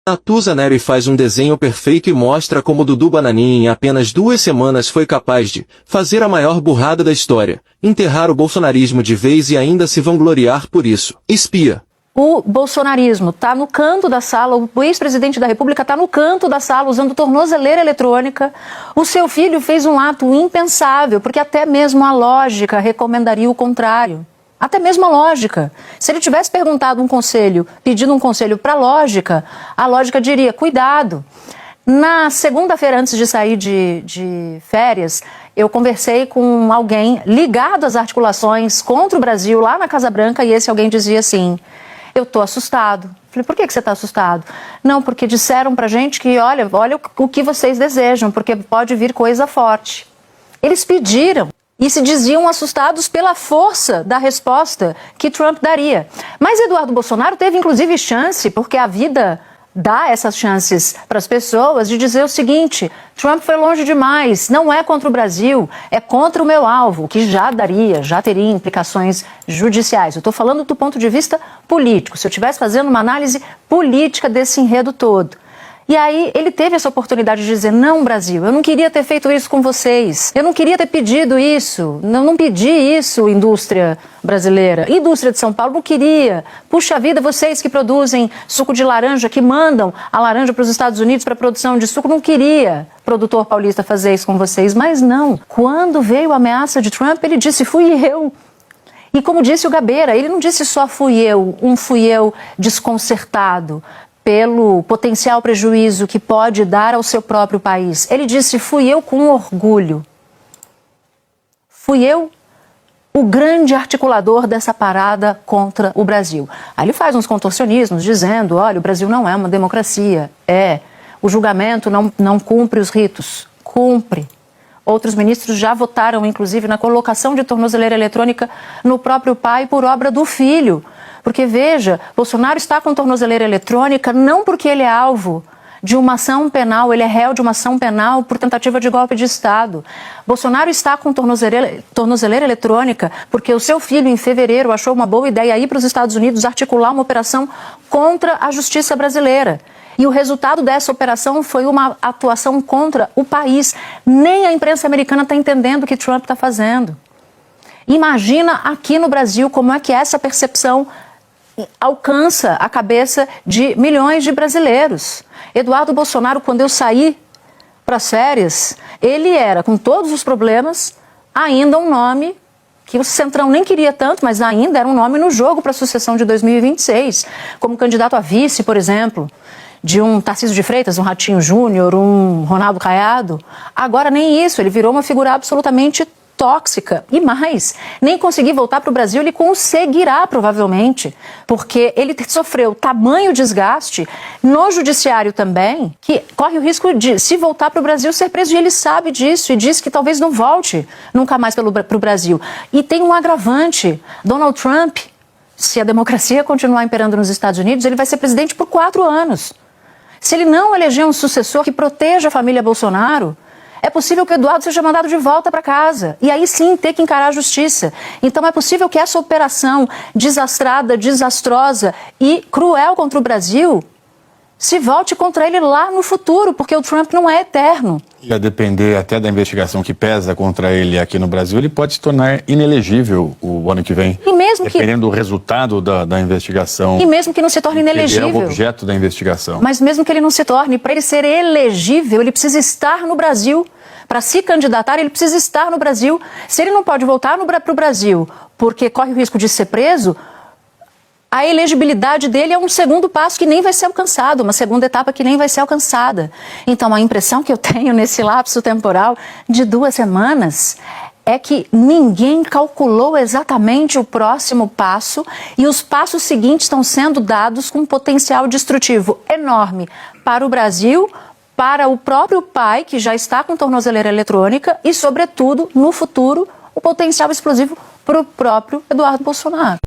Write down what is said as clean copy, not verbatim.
Natuza Neri faz um desenho perfeito e mostra como Dudu Bananinha em apenas 2 semanas foi capaz de fazer a maior burrada da história, enterrar o bolsonarismo de vez e ainda se vangloriar por isso. Espia. O bolsonarismo está no canto da sala, o ex-presidente da República está no canto da sala usando tornozeleira eletrônica. O seu filho fez um ato impensável, porque até mesmo a lógica recomendaria o contrário. Até mesmo a lógica. Se ele tivesse perguntado um conselho, pedido um conselho para a lógica diria, cuidado. Na segunda-feira, antes de sair de férias, eu conversei com alguém ligado às articulações contra o Brasil lá na Casa Branca e esse alguém dizia assim, eu estou assustado. Falei, por que você está assustado? Não, porque disseram pra gente que olha o que vocês desejam, porque pode vir coisa forte. Eles pediram. E se diziam assustados pela força da resposta que Trump daria. Mas Eduardo Bolsonaro teve inclusive chance, porque a vida dá essas chances para as pessoas, de dizer o seguinte, Trump foi longe demais, não é contra o Brasil, é contra o meu alvo, que já teria implicações judiciais. Eu estou falando do ponto de vista político, se eu estivesse fazendo uma análise política desse enredo todo. E aí ele teve essa oportunidade de dizer, não, Brasil, eu não queria ter feito isso com vocês, eu não queria ter pedido isso, não pedi isso, indústria brasileira, indústria de São Paulo não queria. Puxa vida, vocês que produzem suco de laranja, que mandam a laranja para os Estados Unidos para produção de suco, não queria, produtor paulista, fazer isso com vocês, mas não. Quando veio a ameaça de Trump, ele disse, fui eu. E como disse o Gabeira, ele não disse só fui eu desconcertado pelo potencial prejuízo que pode dar ao seu próprio país. Ele disse, fui eu com orgulho. Fui eu o grande articulador dessa parada contra o Brasil. Aí ele faz uns contorcionismos dizendo, olha, o Brasil não é uma democracia, o julgamento não cumpre os ritos. Cumpre. Outros ministros já votaram, inclusive, na colocação de tornozeleira eletrônica no próprio pai por obra do filho. Porque, veja, Bolsonaro está com tornozeleira eletrônica não porque ele é alvo de uma ação penal, ele é réu de uma ação penal por tentativa de golpe de Estado. Bolsonaro está com tornozeleira eletrônica porque o seu filho, em fevereiro, achou uma boa ideia ir para os Estados Unidos articular uma operação contra a justiça brasileira. E o resultado dessa operação foi uma atuação contra o país. Nem a imprensa americana está entendendo o que Trump está fazendo. Imagina aqui no Brasil como é que essa percepção alcança a cabeça de milhões de brasileiros. Eduardo Bolsonaro, quando eu saí para as férias, ele era, com todos os problemas, ainda um nome que o Centrão nem queria tanto, mas ainda era um nome no jogo para a sucessão de 2026, como candidato a vice, por exemplo, de um Tarcísio de Freitas, um Ratinho Júnior, um Ronaldo Caiado. Agora nem isso, ele virou uma figura absolutamente tóxica. E mais, nem conseguir voltar para o Brasil ele conseguirá provavelmente, porque ele sofreu tamanho desgaste no judiciário também, que corre o risco de, se voltar para o Brasil, ser preso, e ele sabe disso e diz que talvez não volte nunca mais para o Brasil. E tem um agravante, Donald Trump, se a democracia continuar imperando nos Estados Unidos, ele vai ser presidente por 4 anos. Se ele não eleger um sucessor que proteja a família Bolsonaro, é possível que o Eduardo seja mandado de volta para casa e aí sim ter que encarar a justiça. Então é possível que essa operação desastrada, desastrosa e cruel contra o Brasil se volte contra ele lá no futuro, porque o Trump não é eterno. E a depender até da investigação que pesa contra ele aqui no Brasil, ele pode se tornar inelegível o ano que vem. E mesmo dependendo do resultado da investigação. E mesmo que não se torne inelegível. Ele é o objeto da investigação. Mas mesmo que ele não se torne, para ele ser elegível, ele precisa estar no Brasil. Para se candidatar, ele precisa estar no Brasil. Se ele não pode voltar para o Brasil porque corre o risco de ser preso, a elegibilidade dele é um segundo passo que nem vai ser alcançado, uma segunda etapa que nem vai ser alcançada. Então, a impressão que eu tenho nesse lapso temporal de 2 semanas é que ninguém calculou exatamente o próximo passo e os passos seguintes estão sendo dados com um potencial destrutivo enorme para o Brasil, para o próprio pai, que já está com tornozeleira eletrônica, e, sobretudo, no futuro, o potencial explosivo para o próprio Eduardo Bolsonaro.